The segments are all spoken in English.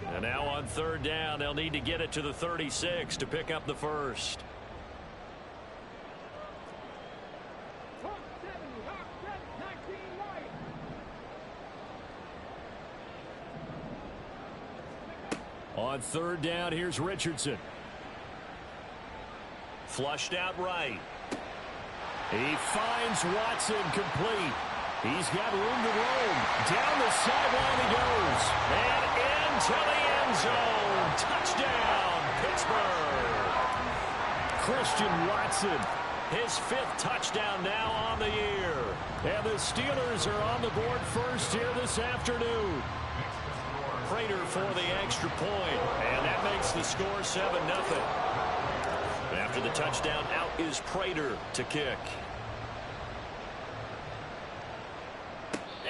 And now on third down, they'll need to get it to the 36 to pick up the first. On third down, here's Richardson. Flushed out right. He finds Watson complete. He's got room to roam. Down the sideline he goes. And into the end zone. Touchdown, Pittsburgh. Christian Watson, his 5th touchdown now on the year. And the Steelers are on the board first here this afternoon. Prater for the extra point. And that makes the score 7-0. After the touchdown, out is Prater to kick.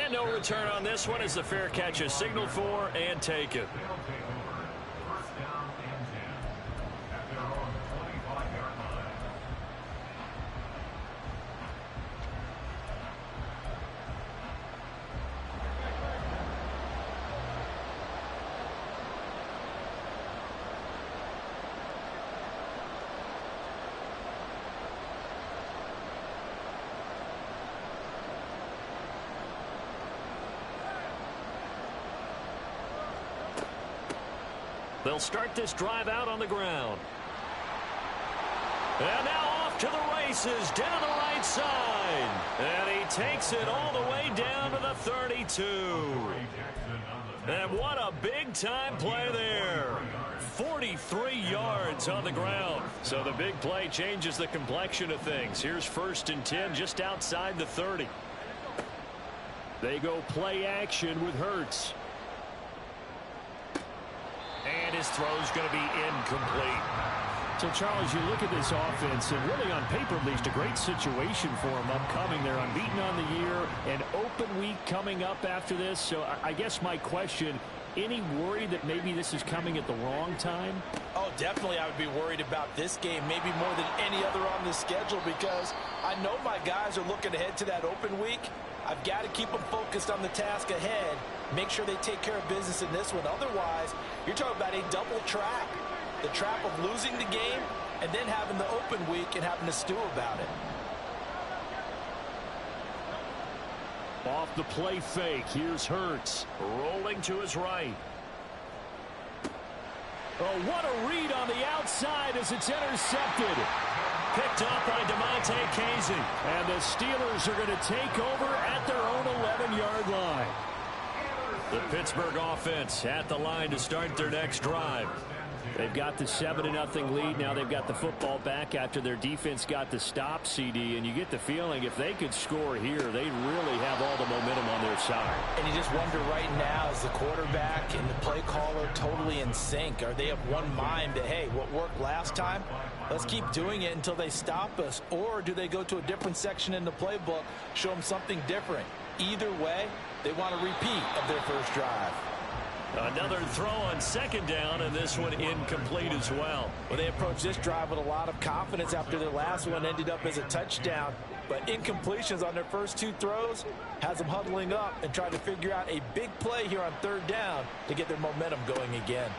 And no return on this one as the fair catch is signaled for and taken. They'll start this drive out on the ground. And now off to the races down the right side. And he takes it all the way down to the 32. And what a big-time play there. 43 yards on the ground. So the big play changes the complexion of things. Here's 1st and 10 just outside the 30. They go play action with Hurts. And his throw's going to be incomplete. So, Charles, you look at this offense, and really on paper, at least, a great situation for them upcoming. They're unbeaten on the year, an open week coming up after this. So, I guess my question, any worry that maybe this is coming at the wrong time? Oh, definitely I would be worried about this game, maybe more than any other on the schedule, because I know my guys are looking ahead to that open week. I've got to keep them focused on the task ahead. Make sure they take care of business in this one. Otherwise, you're talking about a double trap. The trap of losing the game and then having the open week and having to stew about it. Off the play fake. Here's Hurts. Rolling to his right. Oh, what a read on the outside as it's intercepted. Picked up by DeMonte Casey. And the Steelers are going to take over at their own 11-yard line. The Pittsburgh offense at the line to start their next drive. They've got the 7-0 lead. Now they've got the football back after their defense got the stop, CD. And you get the feeling if they could score here, they'd really have all the momentum on their side. And you just wonder right now, is the quarterback and the play caller totally in sync? Are they of one mind that, hey, what worked last time, let's keep doing it until they stop us? Or do they go to a different section in the playbook, show them something different? Either way, they want a repeat of their first drive. Another throw on 2nd down, and this one incomplete as well. Well, they approached this drive with a lot of confidence after their last one ended up as a touchdown. But incompletions on their first 2 throws has them huddling up and trying to figure out a big play here on 3rd down to get their momentum going again.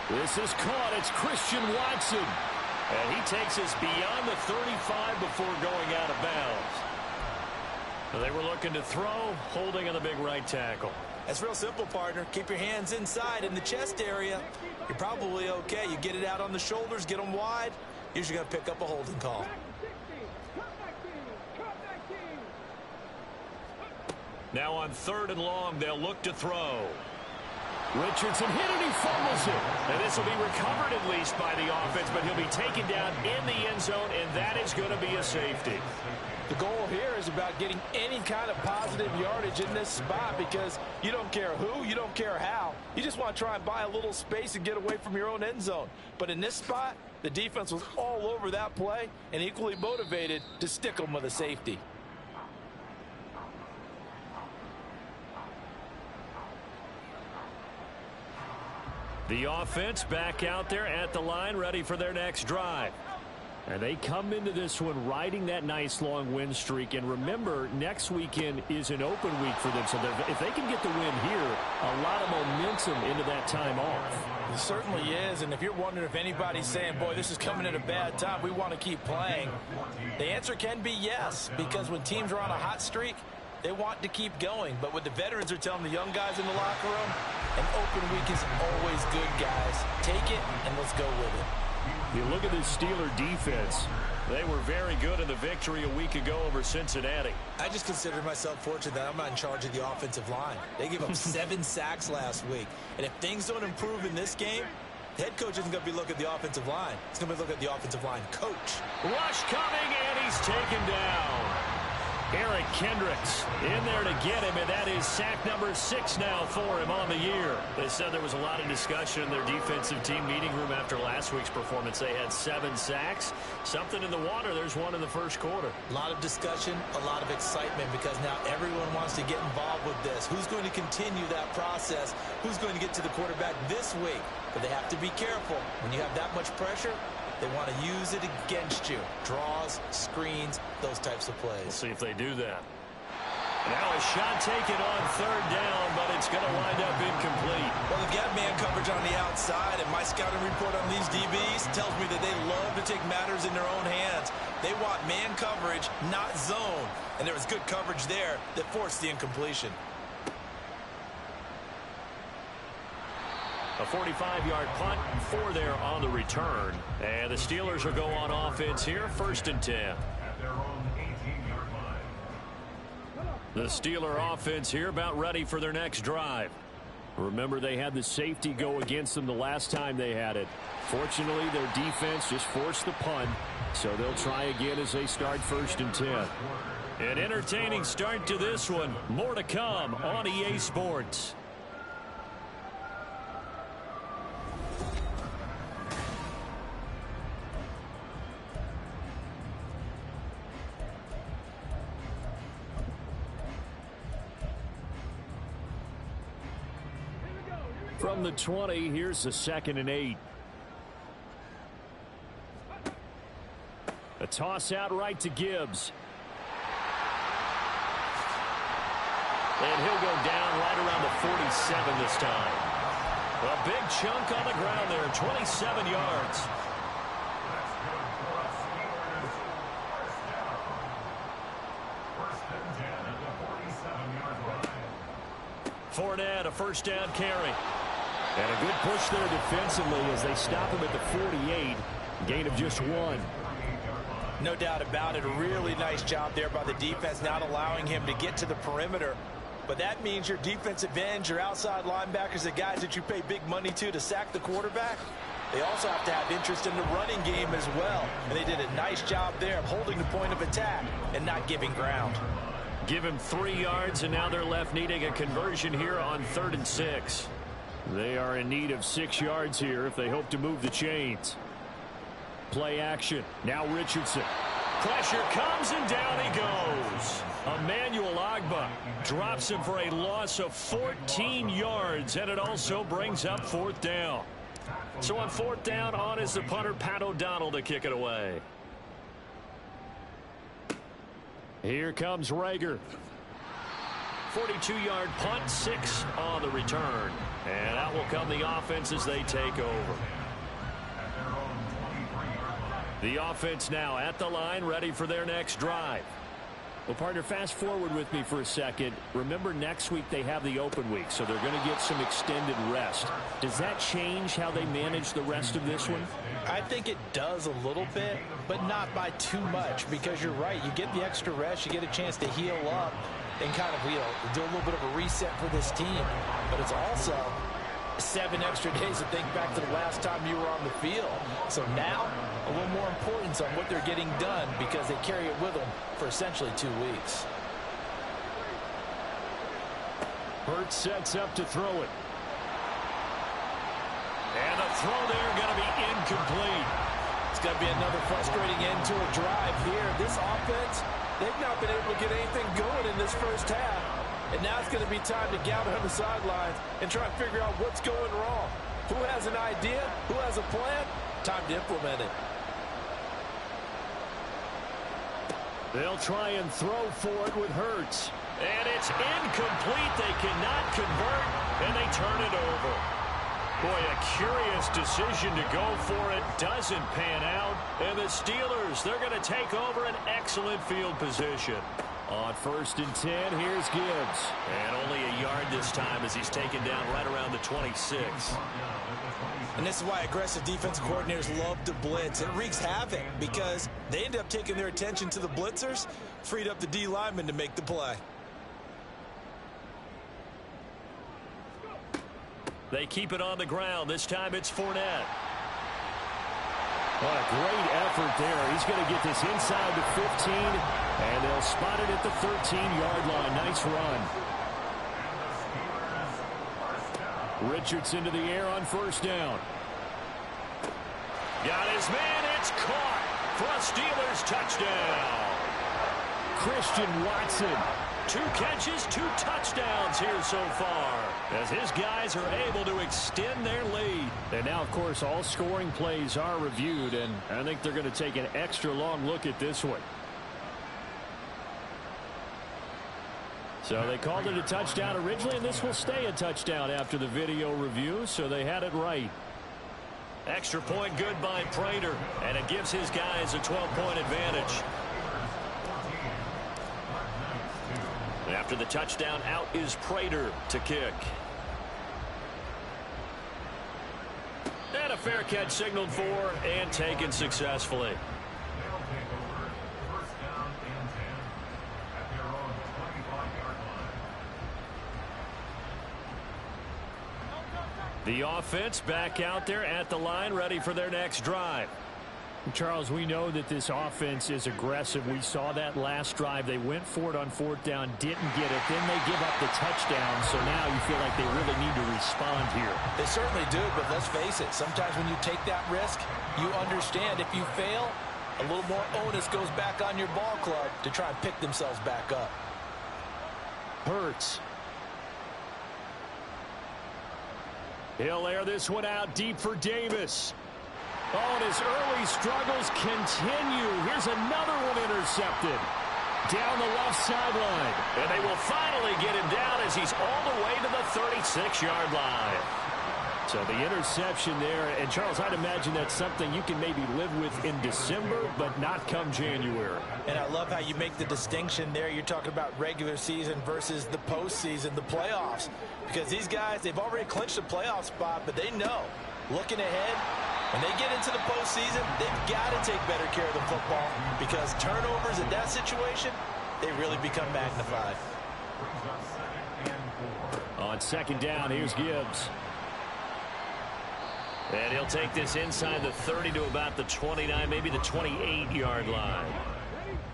This is caught. It's Christian Watson. And he takes us beyond the 35 before going out of bounds. They were looking to throw, holding on the big right tackle. That's real simple, partner. Keep your hands inside in the chest area. You're probably okay. You get it out on the shoulders, get them wide. Usually going to pick up a holding call. Now on 3rd and long, they'll look to throw. Richardson hit it, he fumbles it. And this will be recovered at least by the offense, but he'll be taken down in the end zone, and that is going to be a safety. The goal here is about getting any kind of positive yardage in this spot because you don't care who, you don't care how. You just want to try and buy a little space and get away from your own end zone. But in this spot, the defense was all over that play and equally motivated to stick them with a safety. The offense back out there at the line, ready for their next drive. And they come into this one riding that nice long win streak. And remember, next weekend is an open week for them. So if they can get the win here, a lot of momentum gets them into that time off. It certainly is, and if you're wondering if anybody's saying, boy, this is coming at a bad time, we want to keep playing, the answer can be yes, because when teams are on a hot streak, they want to keep going. But what the veterans are telling the young guys in the locker room, an open week is always good, guys. Take it, and let's go with it. You look at this Steeler defense. They were very good in the victory a week ago over Cincinnati. I just consider myself fortunate that I'm not in charge of the offensive line. They gave up 7 sacks last week. And if things don't improve in this game, the head coach isn't going to be looking at the offensive line. He's going to be looking at the offensive line coach. Rush coming, and he's taken down. Eric Kendricks in there to get him, and that is sack number 6 now for him on the year. They said there was a lot of discussion in their defensive team meeting room after last week's performance. They had 7 sacks. Something in the water. There's one in the first quarter. A lot of discussion, a lot of excitement, because now everyone wants to get involved with this. Who's going to continue that process? Who's going to get to the quarterback this week? But they have to be careful. When you have that much pressure, they want to use it against you. Draws, screens, those types of plays. We'll see if they do that. Now a shot taken on 3rd down, but it's going to wind up incomplete. Well, they've got man coverage on the outside, and my scouting report on these DBs tells me that they love to take matters in their own hands. They want man coverage, not zone. And there was good coverage there that forced the incompletion. A 45-yard punt, 4 there on the return. And the Steelers will go on offense here, 1st and 10. The Steeler offense here about ready for their next drive. Remember, they had the safety go against them the last time they had it. Fortunately, their defense just forced the punt, so they'll try again as they start 1st and 10. An entertaining start to this one. More to come on EA Sports. From the 20, here's the 2nd and 8. A toss out right to Gibbs. And he'll go down right around the 47 this time. A big chunk on the ground there, 27 yards. Fournette, a 1st down carry. And a good push there defensively as they stop him at the 48. Gain of just 1. No doubt about it. A really nice job there by the defense, not allowing him to get to the perimeter. But that means your defensive ends, your outside linebackers, the guys that you pay big money to sack the quarterback, they also have to have interest in the running game as well. And they did a nice job there of holding the point of attack and not giving ground. Give him 3 yards, and now they're left needing a conversion here on 3rd and 6. They are in need of 6 yards here if they hope to move the chains. Play action. Now Richardson. Pressure comes, and down he goes. Emmanuel Ogbah drops him for a loss of 14 yards, and it also brings up 4th down. So on 4th down, on is the punter, Pat O'Donnell, to kick it away. Here comes Rager. 42-yard punt, 6 on the return. And out will come the offense as they take over. The offense now at the line, ready for their next drive. Well, partner, fast forward with me for a second. Remember, next week they have the open week, so they're going to get some extended rest. Does that change how they manage the rest of this one? I think it does a little bit, but not by too much, because you're right. You get the extra rest, you get a chance to heal up and kind of, do a little bit of a reset for this team. But it's also 7 extra days to think back to the last time you were on the field. So now, a little more importance on what they're getting done because they carry it with them for essentially 2 weeks. Hurts sets up to throw it. And the throw there going to be incomplete. It's going to be another frustrating end to a drive here. This offense, they've not been able to get anything going in this first half. And now it's going to be time to gather on the sidelines and try and figure out what's going wrong. Who has an idea? Who has a plan? Time to implement it. They'll try and throw for it with Hurts. And it's incomplete. They cannot convert. and they turn it over. Boy, a curious decision to go for it. Doesn't pan out. And the Steelers, they're going to take over an excellent field position. On 1st and 10, here's Gibbs. And only a yard this time as he's taken down right around the 26. And this is why aggressive defensive coordinators love to blitz. It wreaks havoc because they end up taking their attention to the blitzers, freed up the D lineman to make the play. They keep it on the ground. This time it's Fournette. What a great effort there. He's going to get this inside the 15, and they'll spot it at the 13-yard line. Nice run. Richardson to the air on 1st down. Got his man. It's caught for a Steelers touchdown. Christian Watson. 2 catches, 2 touchdowns here so far as his guys are able to extend their lead. And now, of course, all scoring plays are reviewed, and I think they're going to take an extra long look at this one. So they called it a touchdown originally, and this will stay a touchdown after the video review, so they had it right. Extra point good by Prater, and it gives his guys a 12-point advantage. After the touchdown, out is Prater to kick. And a fair catch signaled for and taken successfully. The offense back out there at the line, ready for their next drive. Charles, we know that this offense is aggressive. We saw that last drive. They went for it on 4th down, didn't get it. Then they give up the touchdown, so now you feel like they really need to respond here. They certainly do, but let's face it. Sometimes when you take that risk, you understand if you fail, a little more onus goes back on your ball club to try and pick themselves back up. Hurts. He'll air this one out deep for Davis. Oh, and his early struggles continue. Here's another one intercepted. Down the left sideline. And they will finally get him down as he's all the way to the 36-yard line. So the interception there. And, Charles, I'd imagine that's something you can maybe live with in December, but not come January. And I love how you make the distinction there. You're talking about regular season versus the postseason, the playoffs. Because these guys, they've already clinched a playoff spot, but they know, looking ahead, when they get into the postseason, they've got to take better care of the football because turnovers in that situation, they really become magnified. On 2nd down, here's Gibbs. And he'll take this inside the 30 to about the 29, maybe the 28-yard line.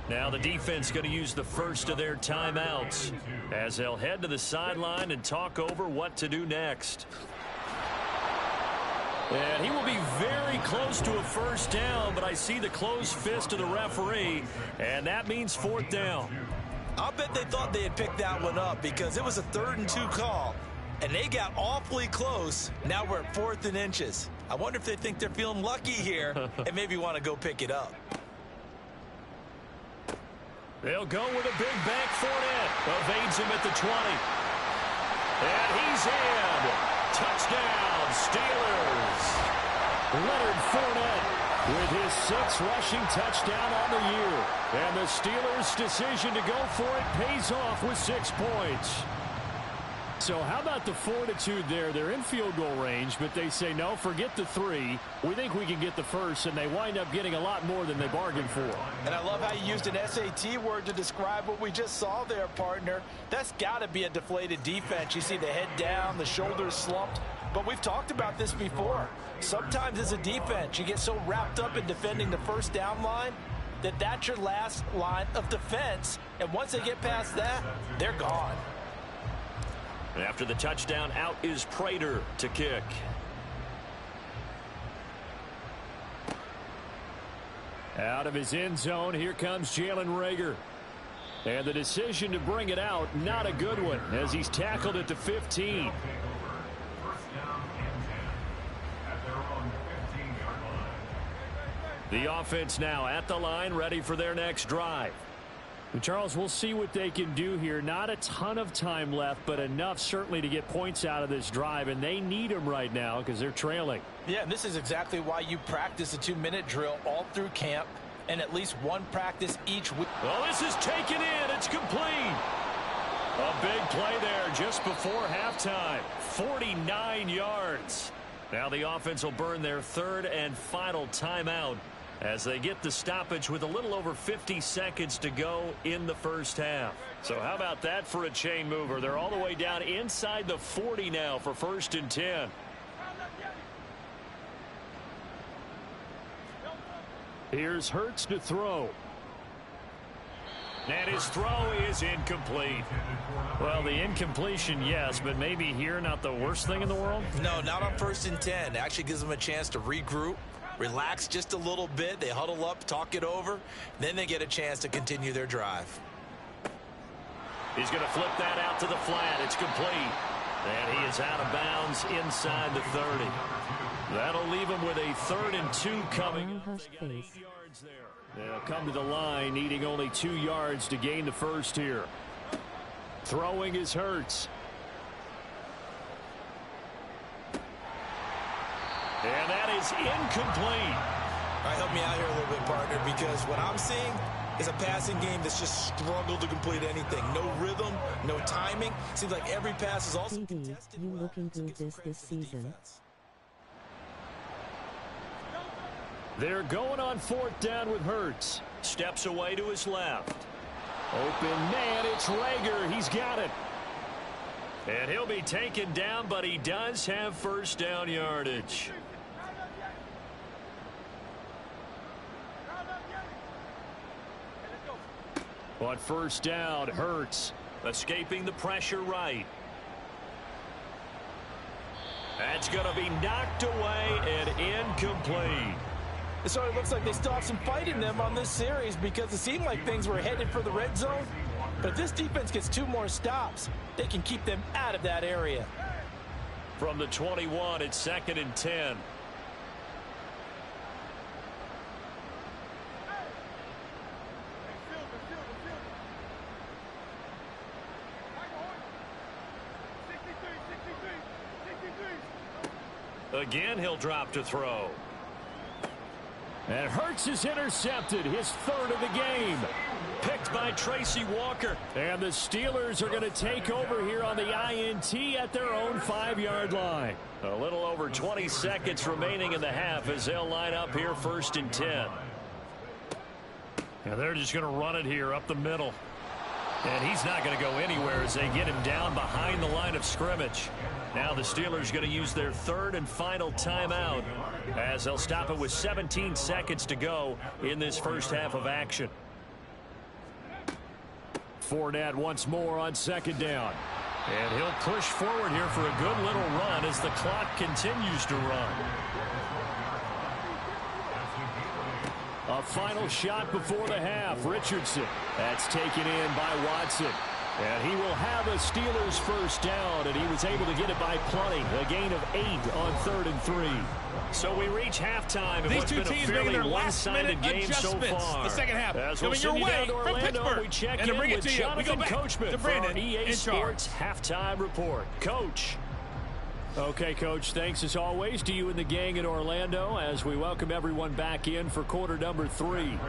Now the defense going to use the first of their timeouts as they'll head to the sideline and talk over what to do next. And he will be very close to a 1st down, but I see the closed fist of the referee, and that means 4th down. I'll bet they thought they had picked that one up because it was a 3rd and 2 call, and they got awfully close. Now we're at 4th and inches. I wonder if they think they're feeling lucky here and maybe want to go pick it up. They'll go with a big bank. Fournette evades him at the 20. And he's in. Touchdown, Steelers. Leonard Fournette with his 6th rushing touchdown on the year. And the Steelers' decision to go for it pays off with 6 points. So how about the fortitude there? They're in field goal range, but they say, no, forget the 3. We think we can get the first, and they wind up getting a lot more than they bargained for. And I love how you used an SAT word to describe what we just saw there, partner. That's got to be a deflated defense. You see the head down, the shoulders slumped. But we've talked about this before. Sometimes as a defense, you get so wrapped up in defending the 1st down line that that's your last line of defense. And once they get past that, they're gone. After the touchdown, out is Prater to kick. Out of his end zone, here comes Jalen Reagor. And the decision to bring it out, not a good one, as he's tackled at the 15. The offense now at the line, ready for their next drive. Charles, we'll see what they can do here. Not a ton of time left, but enough certainly to get points out of this drive, and they need them right now because they're trailing. Yeah, and this is exactly why you practice a 2-minute drill all through camp and at least one practice each week. Well, this is taken in. It's complete. A big play there just before halftime. 49 yards. Now the offense will burn their third and final timeout as they get the stoppage with a little over 50 seconds to go in the first half. So how about that for a chain mover? They're all the way down inside the 40 now for 1st and 10. Here's Hurts to throw. And his throw is incomplete. Well, the incompletion, yes, but maybe here not the worst thing in the world? No, not on 1st and 10. It actually gives them a chance to regroup, relax just a little bit. They huddle up, talk it over. Then they get a chance to continue their drive. He's going to flip that out to the flat. It's complete. And he is out of bounds inside the 30. That'll leave him with a 3rd and 2 coming. They got 8 yards there. They'll come to the line, needing only 2 yards to gain the first here. Throwing is Hurts. And that is incomplete. All right, help me out here a little bit, partner, because what I'm seeing is a passing game that's just struggled to complete anything. No rhythm, no timing. Seems like every pass is also contested. You looking through this season? They're going on 4th down with Hurts. Steps away to his left. Open man, it's Rager. He's got it. And he'll be taken down, but he does have 1st down yardage. On 1st down, Hurts escaping the pressure right. That's going to be knocked away and incomplete. So it looks like they still have some fight in them on this series because it seemed like things were headed for the red zone. But if this defense gets 2 more stops, they can keep them out of that area. From the 21, it's 2nd and 10. Again, he'll drop to throw. And Hurts is intercepted, his 3rd of the game. Picked by Tracy Walker. And the Steelers are going to take over here on the INT at their own 5-yard line. A little over 20 seconds remaining in the half as they'll line up here 1st and 10. And they're just going to run it here up the middle. And he's not going to go anywhere as they get him down behind the line of scrimmage. Now the Steelers going to use their 3rd and final timeout as they'll stop it with 17 seconds to go in this first half of action. Fournette once more on 2nd down. And he'll push forward here for a good little run as the clock continues to run. A final shot before the half. Richardson. That's taken in by Watson. And he will have a Steelers 1st down, and he was able to get it by plenty. A gain of 8 on 3rd and 3. So we reach halftime in what's been a fairly one-sided game so far. The second half as coming your way from Pittsburgh. We check and to in bring it with to you, Jonathan we go back Coachman to for our Brandon EA Sports Halftime Report. Coach. Okay, Coach, thanks as always to you and the gang in Orlando as we welcome everyone back in for quarter number 3.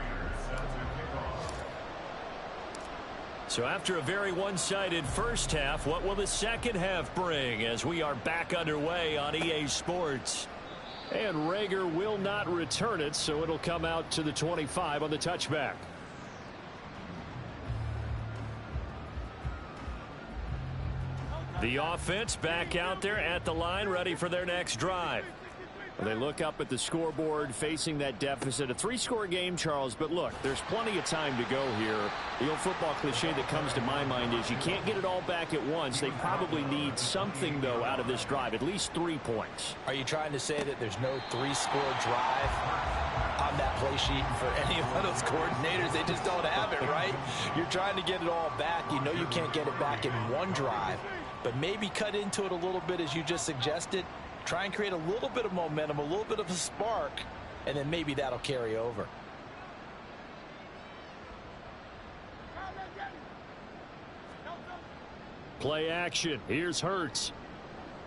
So after a very one-sided first half, what will the second half bring as we are back underway on EA Sports? And Rager will not return it, so it'll come out to the 25 on the touchback. The offense back out there at the line, ready for their next drive. They look up at the scoreboard facing that deficit. A 3-score game, Charles, but look, there's plenty of time to go here. The old football cliche that comes to my mind is you can't get it all back at once. They probably need something, though, out of this drive, at least 3 points. Are you trying to say that there's no 3-score drive on that play sheet for any of those coordinators? They just don't have it, right? You're trying to get it all back. You know you can't get it back in one drive, but maybe cut into it a little bit as you just suggested. Try and create a little bit of momentum, a little bit of a spark, and then maybe that'll carry over. Play action. Here's Hurts.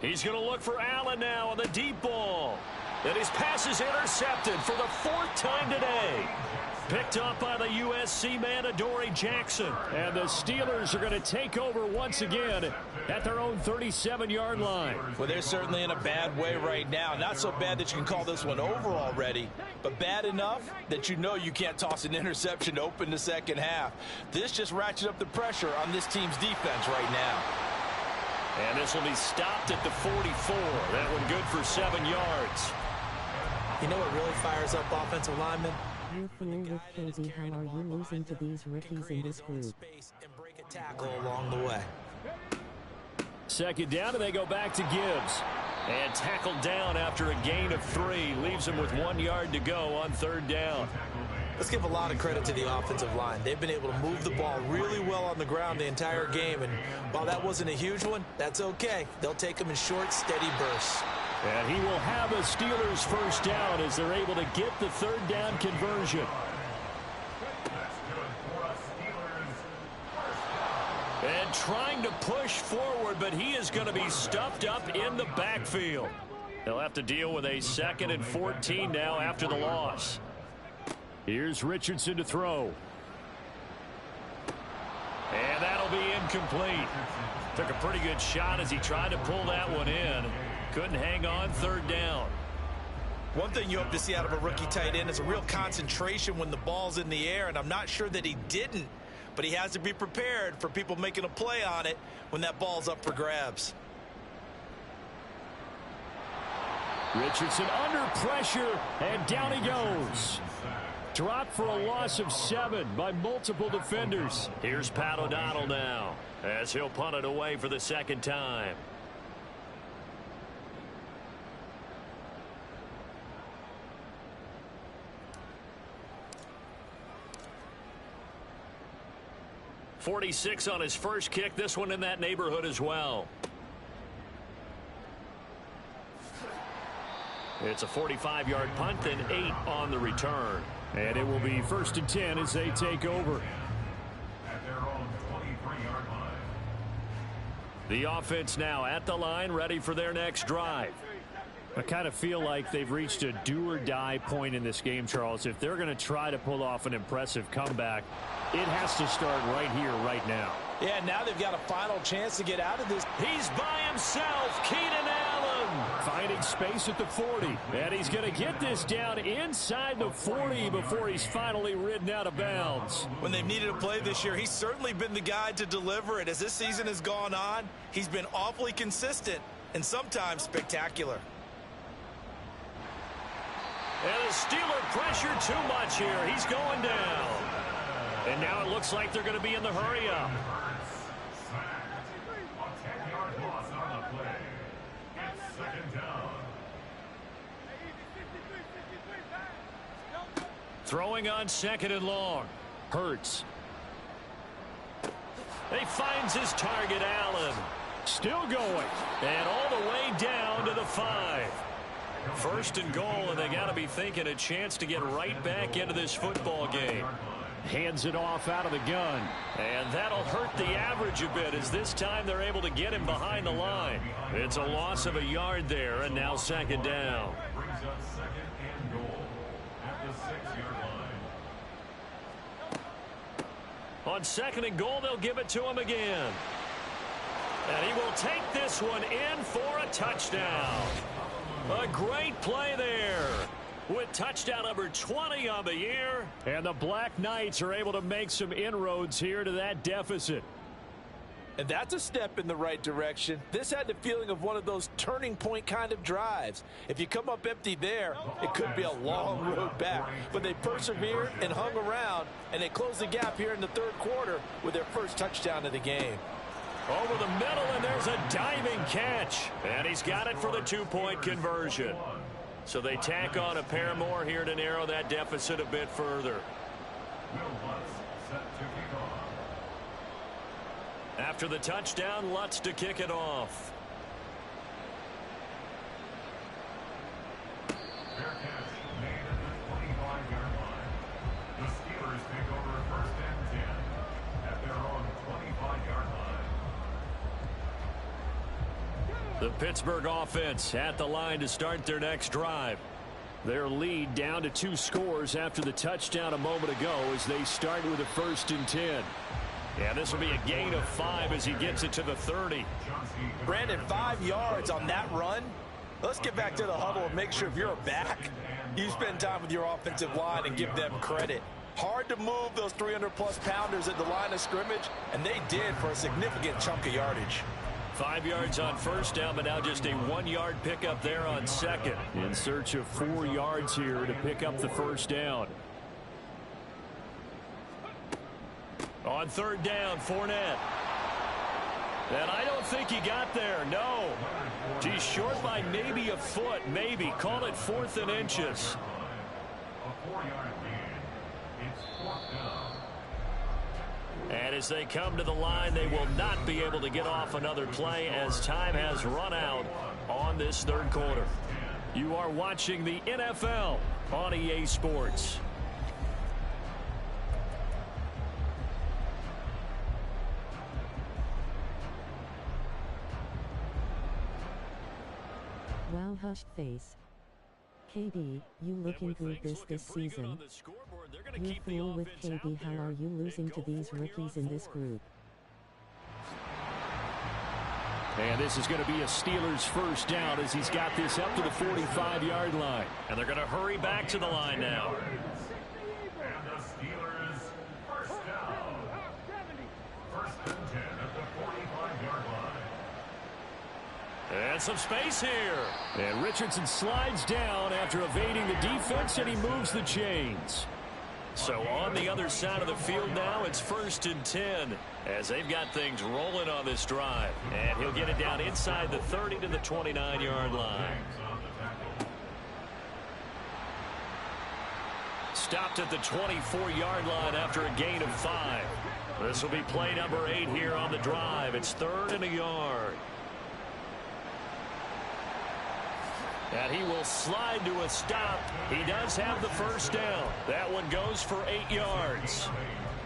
He's going to look for Allen now on the deep ball. And his pass is intercepted for the 4th time today. Picked up by the USC man, Adoree Jackson. And the Steelers are going to take over once again at their own 37-yard line. Well, they're certainly in a bad way right now. Not so bad that you can call this one over already, but bad enough that you know you can't toss an interception to open the second half. This just ratchets up the pressure on this team's defense right now. And this will be stopped at the 44. That one good for 7 yards. You know what really fires up offensive linemen? You fool with Cozy, how are you losing to these rookies in this group? And break a tackle along the way. Second down, and they go back to Gibbs. And tackled down after a gain of 3. Leaves him with 1 yard to go on 3rd down. Let's give a lot of credit to the offensive line. They've been able to move the ball really well on the ground the entire game. And while that wasn't a huge one, that's okay. They'll take them in short, steady bursts. And he will have a Steelers first down as they're able to get the 3rd down conversion. And trying to push forward, but he is going to be stuffed up in the backfield. They'll have to deal with a 2nd and 14 now after the loss. Here's Richardson to throw. And that'll be incomplete. Took a pretty good shot as he tried to pull that one in. Couldn't hang on 3rd down. One thing you hope to see out of a rookie tight end is a real concentration when the ball's in the air, and I'm not sure that he didn't, but he has to be prepared for people making a play on it when that ball's up for grabs. Richardson under pressure, and down he goes. Dropped for a loss of 7 by multiple defenders. Here's Pat O'Donnell now as he'll punt it away for the 2nd time. .46 on his first kick. This one in that neighborhood as well. It's a 45-yard punt, then 8 on the return. And it will be 1st and 10 as they take over. At their own 23-yard line. The offense now at the line, ready for their next drive. I kind of feel like they've reached a do-or-die point in this game, Charles. If they're going to try to pull off an impressive comeback, it has to start right here, right now. Yeah, now they've got a final chance to get out of this. He's by himself, Keenan Allen. Finding space at the 40. And he's going to get this down inside the 40 before he's finally ridden out of bounds. When they've needed a play this year, he's certainly been the guy to deliver it. As this season has gone on, he's been awfully consistent and sometimes spectacular. And the Steeler pressure too much here. He's going down. And now it looks like they're going to be in the hurry up. A 10-yard loss on the play. It's 2nd down. Throwing on 2nd and long. Hurts. He finds his target, Allen. Still going. And all the way down to the 5. 1st and goal, and they got to be thinking a chance to get right back into this football game. Hands it off out of the gun. And that'll hurt the average a bit as this time they're able to get him behind the line. It's a loss of a yard there, and now 2nd down. Brings up 2nd and goal at the 6-yard line. On 2nd and goal, they'll give it to him again. And he will take this one in for a touchdown. A great play there. With touchdown number 20 on the year. And the Black Knights are able to make some inroads here to that deficit. And that's a step in the right direction. This had the feeling of one of those turning point kind of drives. If you come up empty there, it could be a long road back. But they persevered and hung around, and they closed the gap here in the 3rd quarter with their first touchdown of the game. Over the middle, and there's a diving catch. And he's got it for the 2-point conversion. So they tack on a pair more here to narrow that deficit a bit further. Will Lutz set to kick off. After the touchdown, Lutz to kick it off. Fair catch made at the 25-yard line. The Steelers take over 1st and 10 at their own 25-yard line. The Pittsburgh offense at the line to start their next drive. Their lead down to 2 scores after the touchdown a moment ago as they start with a 1st and 10. Yeah, this will be a gain of 5 as he gets it to the 30. Brandon, 5 yards on that run. Let's get back to the huddle and make sure if you're a back, you spend time with your offensive line and give them credit. Hard to move those 300-plus pounders at the line of scrimmage, and they did for a significant chunk of yardage. 5 yards on 1st down, but now just a 1-yard pickup there on 2nd. In search of 4 yards here to pick up the 1st down. On 3rd down, Fournette. And I don't think he got there, no. He's short by maybe a foot, maybe. Call it 4th and inches. A 4-yard gain. It's 4th down. And as they come to the line, they will not be able to get off another play as time has run out on this 3rd quarter. You are watching the NFL on EA Sports. Wow, hushed face. KB, you looking good this season. You fool with KB, how are you losing to these rookies in this group? And this is going to be a Steelers 1st down as he's got this up to the 45-yard line. And they're going to hurry back to the line now. And the Steelers 1st down. 1st and 10 at the 45-yard line. And some space here. And Richardson slides down after evading the defense, and he moves the chains. So on the other side of the field now, it's 1st and 10 as they've got things rolling on this drive. And he'll get it down inside the 30 to the 29-yard line. Stopped at the 24-yard line after a gain of 5. This will be play number 8 here on the drive. It's 3rd and a yard. And he will slide to a stop. He does have the 1st down. That one goes for 8 yards.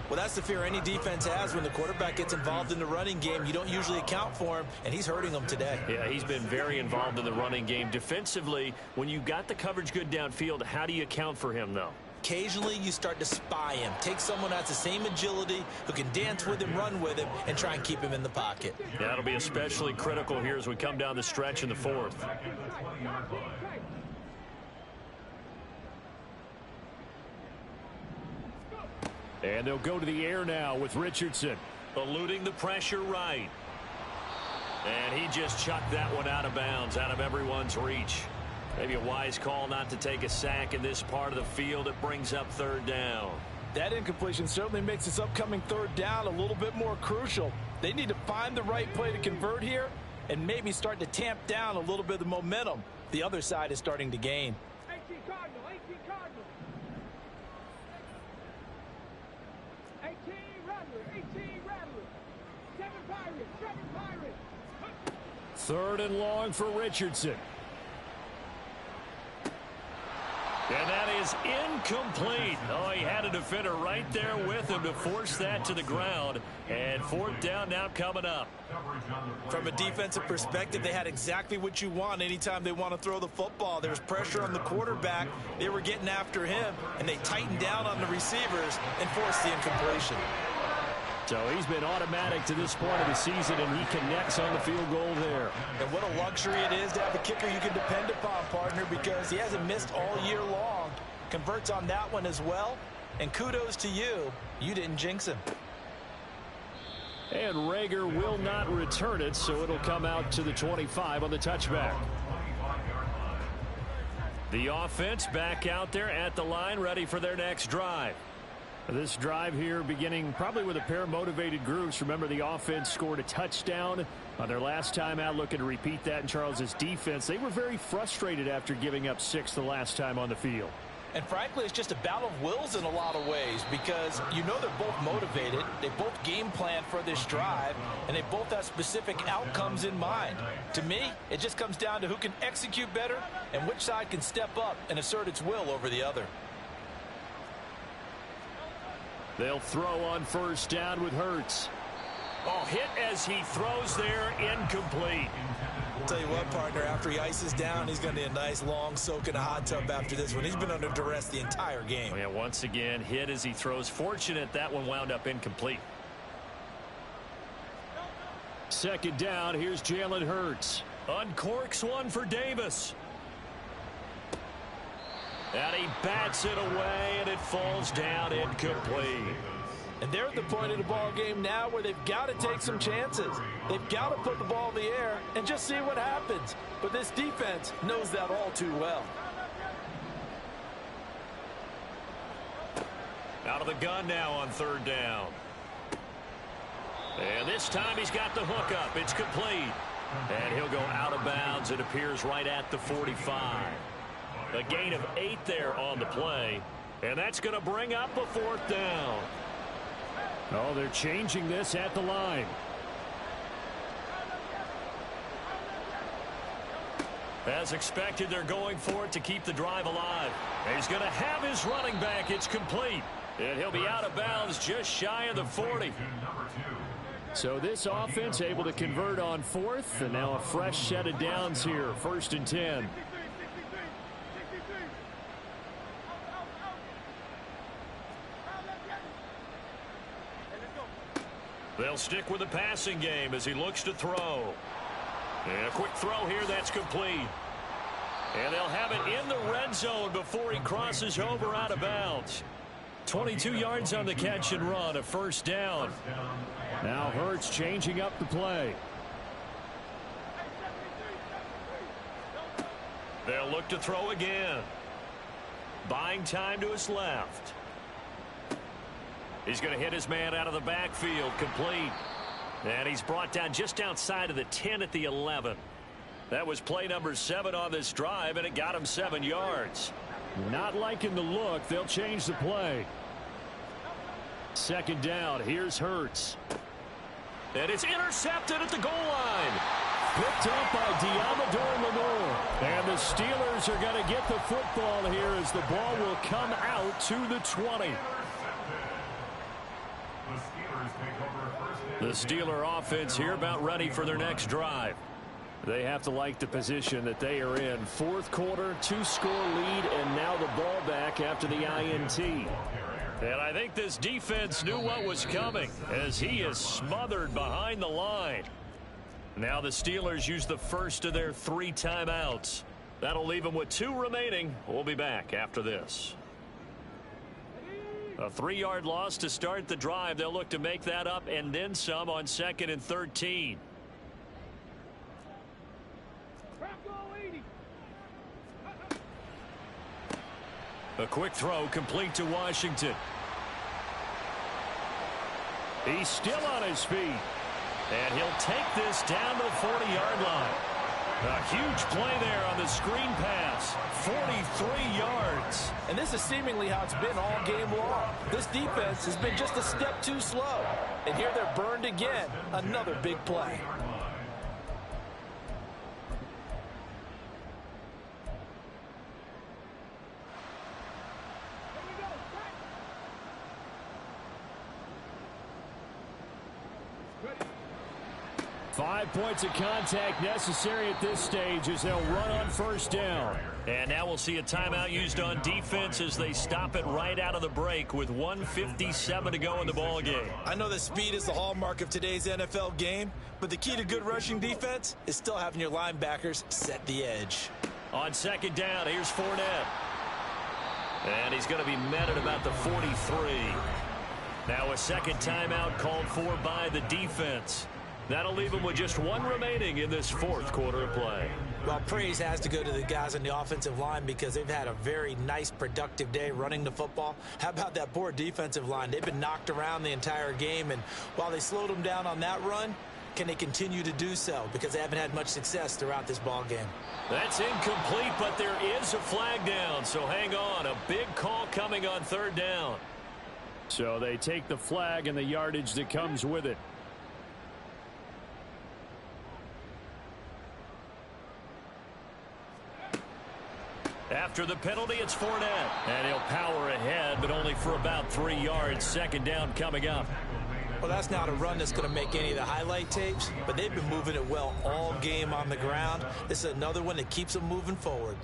Well, that's the fear any defense has when the quarterback gets involved in the running game. You don't usually account for him, and he's hurting them today. Yeah, he's been very involved in the running game. Defensively, when you got the coverage good downfield, how do you account for him, though? Occasionally, you start to spy him. Take someone who has the same agility, who can dance with him, run with him, and try and keep him in the pocket. Yeah, that'll be especially critical here as we come down the stretch in the 4th. And they'll go to the air now with Richardson. Eluding the pressure right. And he just chucked that one out of bounds, out of everyone's reach. Maybe a wise call not to take a sack in this part of the field. It brings up 3rd down. That incompletion certainly makes this upcoming 3rd down a little bit more crucial. They need to find the right play to convert here and maybe start to tamp down a little bit of the momentum the other side is starting to gain. 18 Cardinal, 18 Cardinal. 18 Rattler, 18 Rattler. 7 Pirates, 7 Pirates. 3rd and long for Richardson. And that is incomplete. Oh, he had a defender right there with him to force that to the ground. And 4th down now coming up. From a defensive perspective, they had exactly what you want anytime they want to throw the football. There's pressure on the quarterback. They were getting after him, and they tightened down on the receivers and forced the incompletion. So he's been automatic to this point of the season, and he connects on the field goal there. And what a luxury it is to have a kicker you can depend upon, partner, because he hasn't missed all year long. Converts on that one as well. And kudos to you. You didn't jinx him. And Rager will not return it, so it'll come out to the 25 on the touchback. The offense back out there at the line, ready for their next drive. This drive here beginning probably with a pair of motivated groups. Remember, the offense scored a touchdown on their last time out, looking to repeat that in Charles's defense. They were very frustrated after giving up 6 the last time on the field. And frankly, it's just a battle of wills in a lot of ways because you know they're both motivated. They both game plan for this drive, and they both have specific outcomes in mind. To me, it just comes down to who can execute better and which side can step up and assert its will over the other. They'll throw on 1st down with Hurts. Oh, hit as he throws there, incomplete. Tell you what, partner, after he ices down, he's going to need a nice long soak in a hot tub after this one. He's been under duress the entire game. Oh, yeah, once again, hit as he throws. Fortunate that one wound up incomplete. Second down, here's Jalen Hurts. Uncorks one for Davis. And he bats it away, and it falls down incomplete. And they're at the point of the ball game now where they've got to take some chances. They've got to put the ball in the air and just see what happens. But this defense knows that all too well. Out of the gun now on third down. And this time he's got the hook up. It's complete. And he'll go out of bounds. It appears right at the 45. A gain of 8 there on the play. And that's going to bring up a fourth down. Oh, they're changing this at the line. As expected, they're going for it to keep the drive alive. And he's going to have his running back. It's complete. And he'll be out of bounds just shy of the 40. So this offense able to convert on fourth. And now a fresh set of downs here. 1st and 10. They'll stick with the passing game as he looks to throw. And a quick throw here, that's complete. And they'll have it in the red zone before he crosses over out of bounds. 22 yards on the catch and run, a 1st down. Now Hurts changing up the play. They'll look to throw again. Buying time to his left. He's going to hit his man out of the backfield, complete. And he's brought down just outside of the 10 at the 11. That was play number 7 on this drive, and it got him 7 yards. Not liking the look. They'll change the play. 2nd down. Here's Hurts. And it's intercepted at the goal line. Picked up by Diamador Lenore. And the Steelers are going to get the football here as the ball will come out to the 20. The Steeler offense here about ready for their next drive. They have to like the position that they are in. 4th quarter, 2-score lead, and now the ball back after the INT. And I think this defense knew what was coming as he is smothered behind the line. Now the Steelers use the first of their 3 timeouts. That'll leave them with 2 remaining. We'll be back after this. A 3-yard loss to start the drive. They'll look to make that up and then some on 2nd and 13. A quick throw complete to Washington. He's still on his feet. And he'll take this down to the 40-yard line. A huge play there on the screen pass. 43 yards. And this is seemingly how it's been all game long. This defense has been just a step too slow. And here they're burned again. Another big play. Ready. 5 points of contact necessary at this stage as they'll run on 1st down. And now we'll see a timeout used on defense as they stop it right out of the break with 1:57 to go in the ball game. I know that speed is the hallmark of today's NFL game, but the key to good rushing defense is still having your linebackers set the edge. On 2nd down, here's Fournette. And he's going to be met at about the 43. Now a 2nd timeout called for by the defense. That'll leave them with just 1 remaining in this 4th quarter of play. Well, praise has to go to the guys on the offensive line because they've had a very nice, productive day running the football. How about that poor defensive line? They've been knocked around the entire game, and while they slowed them down on that run, can they continue to do so? Because they haven't had much success throughout this ball game. That's incomplete, but there is a flag down, so hang on. A big call coming on 3rd down. So they take the flag and the yardage that comes with it. After the penalty, it's Fournette. And he'll power ahead, but only for about 3 yards. 2nd down coming up. Well, that's not a run that's going to make any of the highlight tapes, but they've been moving it well all game on the ground. This is another one that keeps them moving forward.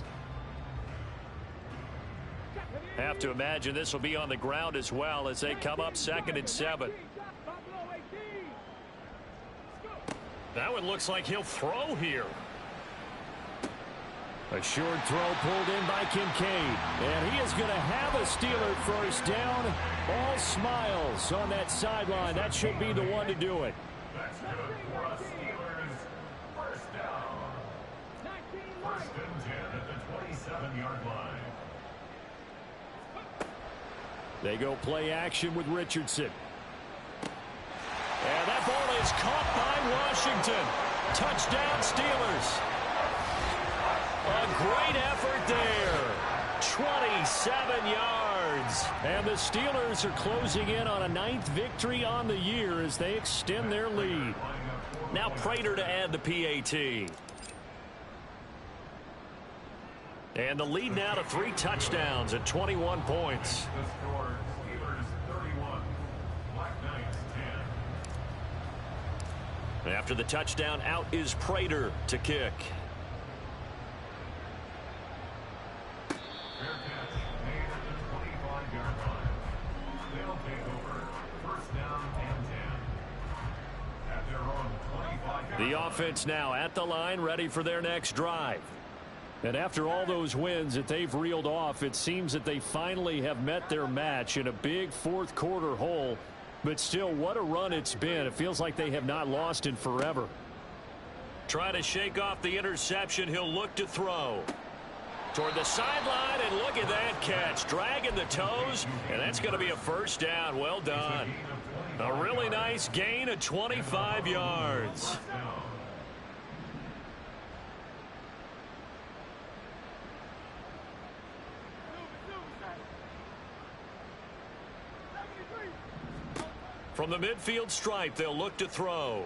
Have to imagine this will be on the ground as well as they come up 2nd and 7. That one looks like he'll throw here. A short throw pulled in by Kincaid. And he is going to have a Steeler first down. All smiles on that sideline. That should be the one to do it. That's good for us Steelers. First down. First and 10 at the 27-yard line. They go play action with Richardson. And that ball is caught by Washington. Touchdown Steelers. A great effort there. 27 yards. And the Steelers are closing in on a 9th victory on the year as they extend their lead. Now Prater to add the PAT. And the lead now to 3 touchdowns at 21 points. The score, Steelers 31, Black Knights 10. After the touchdown, out is Prater to kick. Fair catch made at the 25-yard line. They'll take over first down and 10. At their own 25-yard line. The offense now at the line, ready for their next drive. And after all those wins that they've reeled off, it seems that they finally have met their match in a big 4th quarter hole. But still, what a run it's been. It feels like they have not lost in forever. Trying to shake off the interception. He'll look to throw. Toward the sideline, and look at that catch. Dragging the toes, and that's going to be a first down. Well done. A really nice gain of 25 yards. From the midfield stripe, they'll look to throw.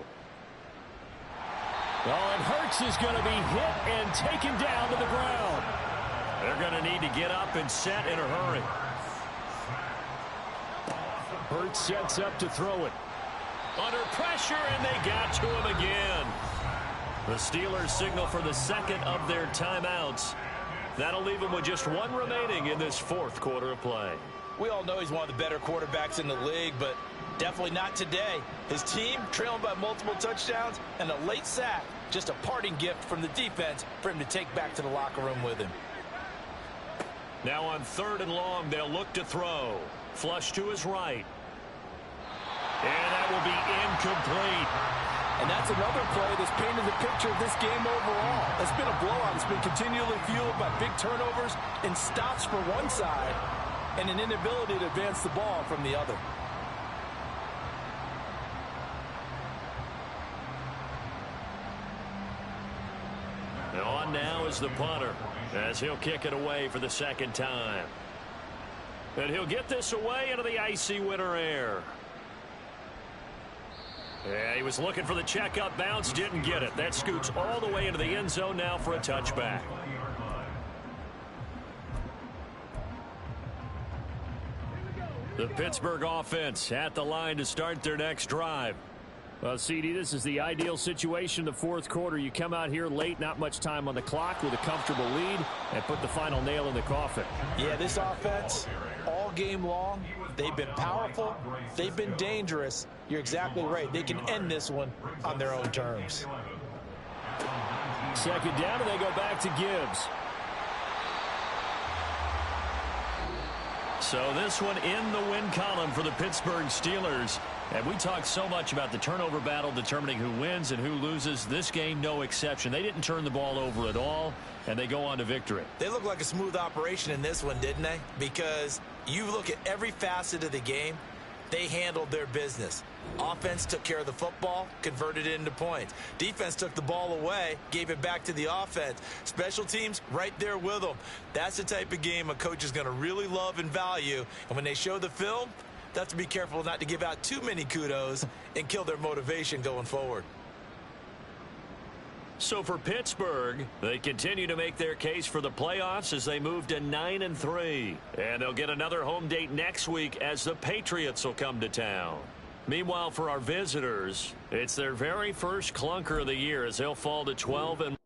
Oh, and Hurts is going to be hit and taken down to the ground. They're going to need to get up and set in a hurry. Hurts sets up to throw it. Under pressure, and they got to him again. The Steelers signal for the 2nd of their timeouts. That'll leave them with just 1 remaining in this 4th quarter of play. We all know he's one of the better quarterbacks in the league, but definitely not today. His team trailing by multiple touchdowns and a late sack. Just a parting gift from the defense for him to take back to the locker room with him. Now on 3rd and long, they'll look to throw. Flush to his right. And that will be incomplete. And that's another play that's painted the picture of this game overall. It's been a blowout. It's been continually fueled by big turnovers and stops for one side and an inability to advance the ball from the other. On now is the punter as he'll kick it away for the 2nd time. And he'll get this away into the icy winter air. Yeah, he was looking for the checkup bounce, didn't get it. That scoots all the way into the end zone now for a touchback. The Pittsburgh offense at the line to start their next drive. Well, CD, this is the ideal situation in the 4th quarter. You come out here late, not much time on the clock with a comfortable lead, and put the final nail in the coffin. Yeah, this offense, all game long, they've been powerful, they've been dangerous. You're exactly right. They can end this one on their own terms. 2nd down, and they go back to Gibbs. So this one in the win column for the Pittsburgh Steelers. And we talked so much about the turnover battle determining who wins and who loses. This game, no exception. They didn't turn the ball over at all, and they go on to victory. They look like a smooth operation in this one, didn't they? Because you look at every facet of the game, they handled their business. Offense took care of the football, converted it into points. Defense took the ball away, gave it back to the offense. Special teams right there with them. That's the type of game a coach is going to really love and value. And when they show the film, they have to be careful not to give out too many kudos and kill their motivation going forward. So for Pittsburgh, they continue to make their case for the playoffs as they move to 9-3. And they'll get another home date next week as the Patriots will come to town. Meanwhile, for our visitors, it's their very first clunker of the year as they'll fall to 12 and